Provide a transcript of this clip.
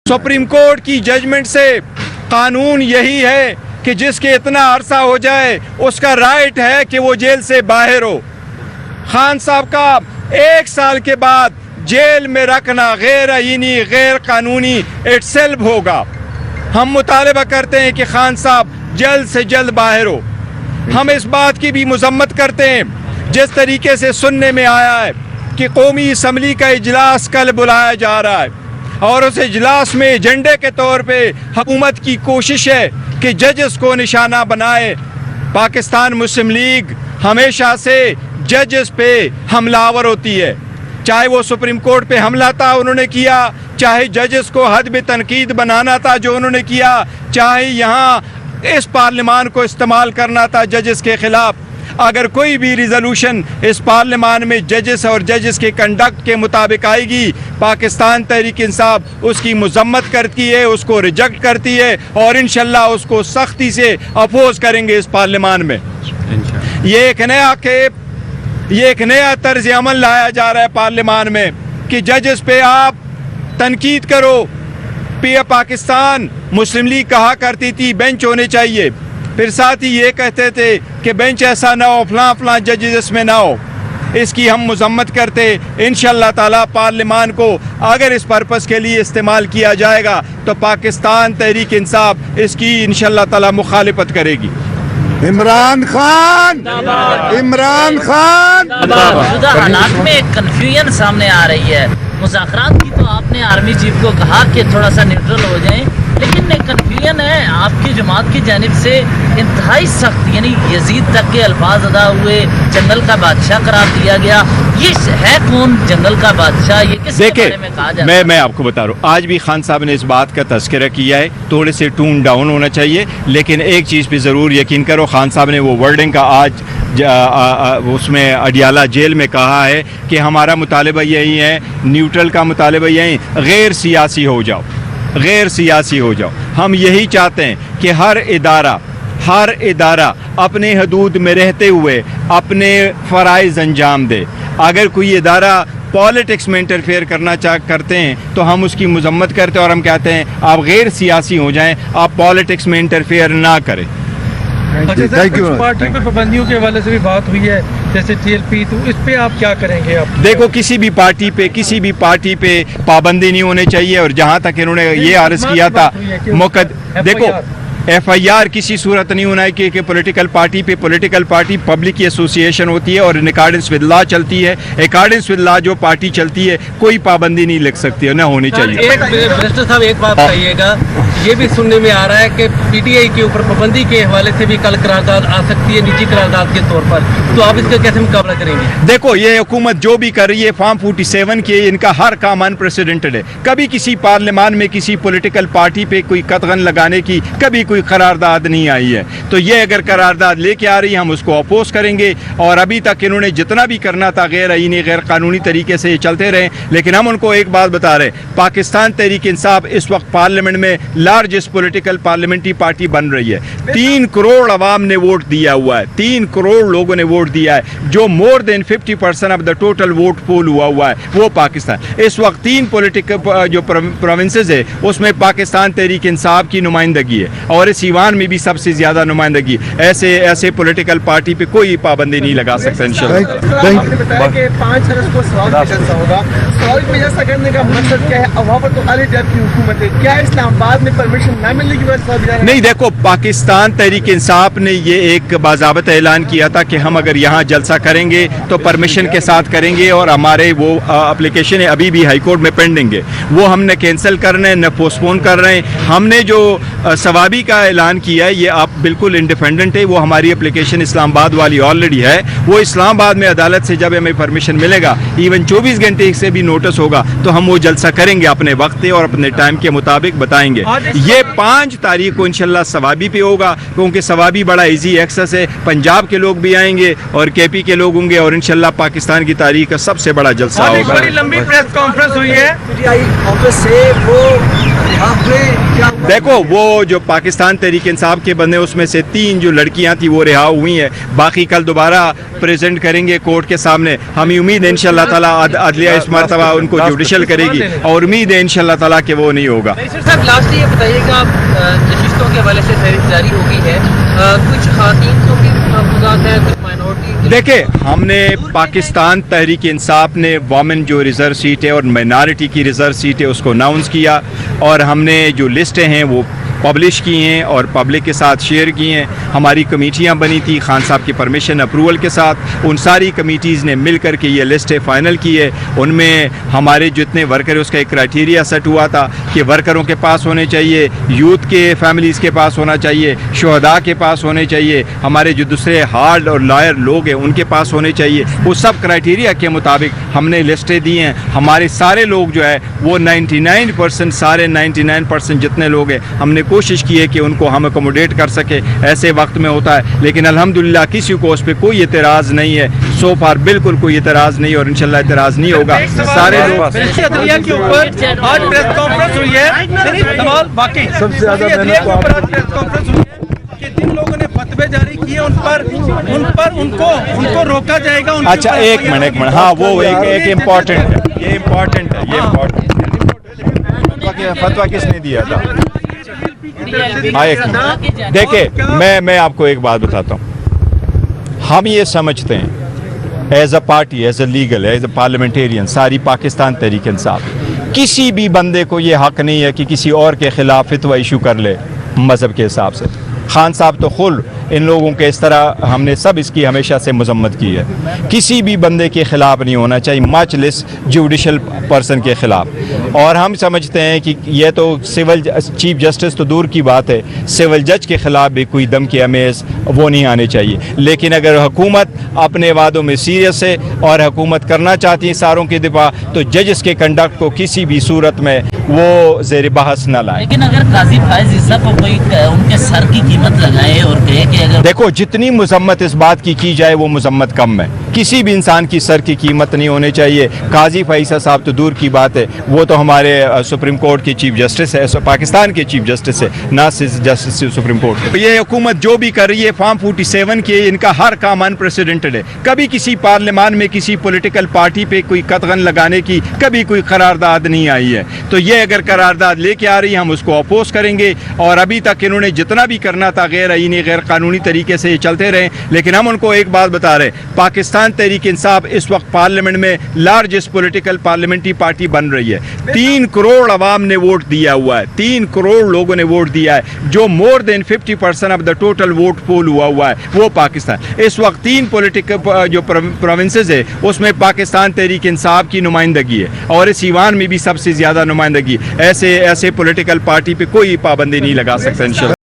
Supreme court की judgement से कानून यही है कि जिसके इतना अरसा हो जाए उसका राइट है कि वो जेल से बाहर हो। खान साहब का 1 साल के बाद जेल में रखना गैर आईनी गैर कानूनी इटसेल्फ होगा। हम मुतालबा करते हैं कि खान साहब जल्द से जल्द बाहर हो। हम इस बात की भी मजम्मत करते हैं जिस तरीके से सुनने में आया है कि कौमी असम्बली का इजलास कल बुलाया जा रहा है और उस इजलास में एजेंडे के तौर पे हुकूमत की कोशिश है कि जजेस को निशाना बनाए। पाकिस्तान मुस्लिम लीग हमेशा से जजेस पे हमलावर होती है, चाहे वो सुप्रीम कोर्ट पे हमला था उन्होंने किया, चाहे जजेस को हद में तनकीद बनाना था जो उन्होंने किया, चाहे यहाँ इस पार्लियामान को इस्तेमाल करना था जजेस के खिलाफ। अगर कोई भी रिजोल्यूशन इस पार्लियामान में जजेस और जजेस के कंडक्ट के मुताबिक आएगी, पाकिस्तान तहरीक इंसाफ उसकी मजम्मत करती है, उसको रिजेक्ट करती है और इंशाल्लाह उसको सख्ती से अपोज करेंगे इस पार्लियामान में। ये एक नया तर्ज अमल लाया जा रहा है पार्लियामान में कि जजेस पे आप तनकीद करो। पाकिस्तान मुस्लिम लीग कहा करती थी बेंच होने चाहिए, फिर साथ ही ये कहते थे कि बेंच ऐसा ना हो, फलां जजेस इसमें ना हो। इसकी हम मजम्मत करते इंशाअल्लाह ताला पार्लियामान को अगर इस पर्पस के लिए इस्तेमाल किया जाएगा तो पाकिस्तान तहरीक इंसाफ इसकी इंशाअल्लाह ताला मुखालिफत करेगी। इमरान खान मौजूदा हालात में एक कन्फ्यूजन सामने आ रही है। मुज़ाकरात की तो आपने आर्मी चीफ को कहा कि थोड़ा सा न्यूट्रल हो जाएं, लेकिन एक कन्फ्यूजन है आपकी जमात की जानिब से इंतहाई सख्त यानी यजीद तक के अल्फाज अदा हुए, जंगल का बादशाह करार दिया गया। ये है कौन जंगल का बादशाह? ये किस बारे में कहा जाता है? मैं आपको बता रहा हूँ, आज भी खान साहब ने इस बात का तस्करा किया है, थोड़े से टून डाउन होना चाहिए, लेकिन एक चीज़ पे ज़रूर यकीन करो, खान साहब ने वो वर्डिंग का आज उसमें अडियाला जेल में कहा है कि हमारा मुतालिबा यही है, न्यूट्रल का मुतालिबा यही, गैर सियासी हो जाओ, गैर सियासी हो जाओ। हम यही चाहते हैं कि हर इदारा अपने हदूद में रहते हुए अपने फ़राइज़ अंजाम दे। अगर कोई इदारा पॉलिटिक्स में इंटरफेयर करना करते हैं तो हम उसकी मजम्मत करते हैं और हम कहते हैं आप गैर सियासी हो जाएं, आप पॉलिटिक्स में इंटरफेयर ना करें। अच्छा सर, कुछ पार्टी पे पाबंदियों के हवाले से भी बात हुई है जैसे टीएलपी, तो इस पे आप क्या करेंगे? आप देखो, किसी भी पार्टी पे पाबंदी नहीं होनी चाहिए और जहां तक इन्होंने ये अर्ज किया था देखो FIR किसी सूरत नहीं होना है कि पॉलिटिकल पार्टी पब्लिक की एसोसिएशन होती है और इन अकॉर्डेंस विद लॉ चलती है। अकॉर्डेंस विद लॉ जो पार्टी चलती है कोई पाबंदी नहीं लग सकती है, ना होनी चाहिए। मिनिस्टर साहब एक बात कहिएगा, ये भी सुनने में आ रहा है कि PTI के ऊपर पाबंदी के हवाले से भी कल करारदाद आ सकती है निजी करारदाद के तौर पर, तो आप इसका कैसे मुकाबला करेंगे? देखो, ये हुकूमत जो भी कर रही है फॉर्म 47 के इनका हर काम अनप्रेसिडेंटेड है। कभी किसी पार्लियामान में किसी पॉलिटिकल पार्टी पे कोई कतगन लगाने की कभी कोई करारदाद नहीं आई है, तो ये अगर करारदाद लेके आ रही है हम उसको अपोज करेंगे। और अभी तक इन्होंने जितना भी करना था गैर आईनी गैर कानूनी तरीके से ये चलते रहे, लेकिन हम उनको एक बात बता रहे, पाकिस्तान तहरीक इंसाफ इस वक्त पार्लियामेंट में लार्जेस्ट पॉलिटिकल पार्लियामेंट्री पार्टी बन रही है। 3 करोड़ अवाम ने वोट दिया हुआ है, 3 करोड़ लोगों ने वोट दिया है, जो more than 50% of the total vote poll हुआ है वो पाकिस्तान। इस वक्त 3 पॉलिटिकल जो प्रोविंसेस है उसमें पाकिस्तान तहरीक इंसाफ की नुमाइंदगी है और इस ईवान में भी सबसे ज्यादा नुमाइंदगी। ऐसे पॉलिटिकल पार्टी पे कोई पाबंदी नहीं लगा सकता इंशाल्लाह। आपने बताया कि 5 अरब को सवाल का जलसा होगा। सवाल का जलसा करने का मकसद क्या है? वहाँ पर तो अली जब की हुकूमत है, क्या इस्लामाबाद में परमिशन न मिलने की वजह से? नहीं, देखो, पाकिस्तान तहरीक इंसाफ ने ये एक बाज़ाबत ऐलान किया था कि हम अगर यहाँ जलसा करेंगे तो परमिशन के साथ करेंगे और हमारे वो एप्लीकेशन है अभी भी हाई कोर्ट में पेंडिंग है, वो हमने कैंसिल कर रहे हैं, न पोस्टपोन कर रहे हैं। हमने जो सवाबी का ऐलान किया है ये आप बिल्कुल इंडिपेंडेंट है, वो हमारी एप्लीकेशन इस्लामाबाद वाली ऑलरेडी है, वो इस्लामाबाद में अदालत से जब हमें परमिशन मिलेगा, इवन 24 घंटे से भी नोटिस होगा तो हम वो जलसा करेंगे अपने वक्त और अपने टाइम के मुताबिक बताएंगे। ये 5 तारीख को इंशाल्लाह सवाबी पे होगा, क्योंकि सवाबी बड़ा इजी एक्सेस है, पंजाब के लोग भी आएंगे और KP के लोग होंगे और इंशाल्लाह पाकिस्तान की तारीख का सबसे बड़ा जलसा होगा। बड़ी लंबी प्रेस कॉन्फ्रेंस हुई है PTI ऑफिस से, वो यहाँ पे क्या देखो वो जो पाकिस्तान तहरीक इंसाफ के बंदे उसमें से 3 जो लड़कियां थी वो रिहा हुई हैं, बाकी कल दोबारा प्रेजेंट करेंगे कोर्ट के सामने। हमें उम्मीद है इंशाल्लाह ताला अदलिया इस मरतबा उनको जुडिशल करेगी और उम्मीद है इंशाल्लाह ताला कि वो नहीं होगा। साहब लास्ट ये बताइएगा, नशिस्तों के हवाले से तहरीक जारी हो गई है, कुछ खातीन को भी तहफ़्फ़ुज़ात है, कुछ माइनॉरिटी। देखिए, हमने पाकिस्तान तहरीक इंसाफ ने वोमेन जो रिज़र्व सीट है और माइनॉरिटी की रिज़र्व सीट है उसको अनाउंस किया और हमने जो लिस्टें हैं वो पब्लिश की हैं और पब्लिक के साथ शेयर की हैं। हमारी कमेटियां बनी थी खान साहब की परमिशन अप्रूवल के साथ, उन सारी कमेटीज़ ने मिल कर के ये लिस्टें फ़ाइनल की है। उनमें हमारे जितने वर्कर उसका एक क्राइटेरिया सेट हुआ था कि वर्करों के पास होने चाहिए, यूथ के फैमिलीज़ के पास होना चाहिए, शुहदा के पास होने चाहिए, हमारे जो दूसरे हार्ड और लॉयर लोग हैं उनके पास होने चाहिए। वो सब क्राइटेरिया के मुताबिक हमने लिस्टें दी हैं। हमारे सारे लोग जो है वो 99% सारे 99% जितने लोग हैं हमने कोशिश की है कि उनको हम अकोमोडेट कर सके। ऐसे वक्त में होता है, लेकिन अल्हम्दुलिल्लाह किसी को उस पर कोई एतराज़ नहीं है। सो फार बिल्कुल कोई एतराज़ नहीं और इंशाल्लाह एतराज़ नहीं होगा। सारे लोग अदलिया के ऊपर आज प्रेस कॉन्फ्रेंस हुई है, सवाल बाकी सबसे ज़्यादा प्रेस कॉन्फ्रेंस हुई है कि जिन लोगों ने फतवे जारी किए उनको रोका जाएगा। अच्छा एक मिनट हाँ वो एक इम्पॉर्टेंट है, ये इम्पॉर्टेंट है। फतवा किसने दिया था? हाँ एक मिनट देखिए, मैं आपको एक बात बताता हूँ। हम ये समझते हैं as a party, as a legal, as a parliamentarian, सारी पाकिस्तान तहरीक इंसाफ, किसी भी बंदे को ये हक नहीं है कि किसी और के खिलाफ फतवा इशू कर ले मज़हब के हिसाब से। खान साहब तो खुद इन लोगों के इस तरह हमने सब इसकी हमेशा से मजम्मत की है। किसी भी बंदे के ख़िलाफ़ नहीं होना चाहिए, मच लेस जुडिशल पर्सन के ख़िलाफ़। और हम समझते हैं कि ये तो सिविल चीफ जस्टिस तो दूर की बात है, सिविल जज के ख़िलाफ़ भी कोई दम की अमेज़ वो नहीं आने चाहिए। लेकिन अगर हुकूमत अपने वादों में सीरियस है और हुकूमत करना चाहती है सारों की दिफा, तो जजेस के कंडक्ट को किसी भी सूरत में वो ज़ेर बहस न लाए। लेकिन अगर काजी फायज ईसा को कोई उनके सर की कीमत लगाए और कहे कि अगर देखो जितनी मजम्मत इस बात की जाए वो मजम्मत कम है। किसी भी इंसान की सर की कीमत नहीं होनी चाहिए। काजी फैसल साहब तो दूर की बात है, वो तो हमारे सुप्रीम कोर्ट के चीफ जस्टिस है, पाकिस्तान के चीफ जस्टिस है, ना सिर्फ जस्टिस सुप्रीम कोर्ट के। ये हुकूमत जो भी कर रही है फॉर्म 47 के, इनका हर काम अनप्रेसिडेंटेड है। कभी किसी पार्लियामान में किसी पॉलिटिकल पार्टी पे कोई कतगन लगाने की कभी कोई करारदाद नहीं आई है। तो ये अगर करारदाद लेके आ रही है हम उसको अपोज करेंगे। और अभी तक इन्होंने जितना भी करना था गैर आईनी गैर कानूनी तरीके से ये चलते रहे। लेकिन हम उनको एक बात बता रहे, पाकिस्तान तहरीक इंसाफ इस वक्त पार्लियामेंट में लार्जेस्ट पॉलिटिकल पार्लियामेंट्री पार्टी बन रही है। 3 करोड़ अवाम ने वोट दिया हुआ है, 3 करोड़ लोगों ने वोट दिया है, जो more than 50% of the total vote poll हुआ है वो पाकिस्तान। इस वक्त 3 पॉलिटिकल जो प्रोविंसेस है उसमें पाकिस्तान तहरीक इंसाफ की नुमाइंदगी है और इस ईवान में भी सबसे ज्यादा नुमाइंदगी। ऐसे पॉलिटिकल पार्टी पे कोई पाबंदी नहीं लगा सकता इंशाल्लाह।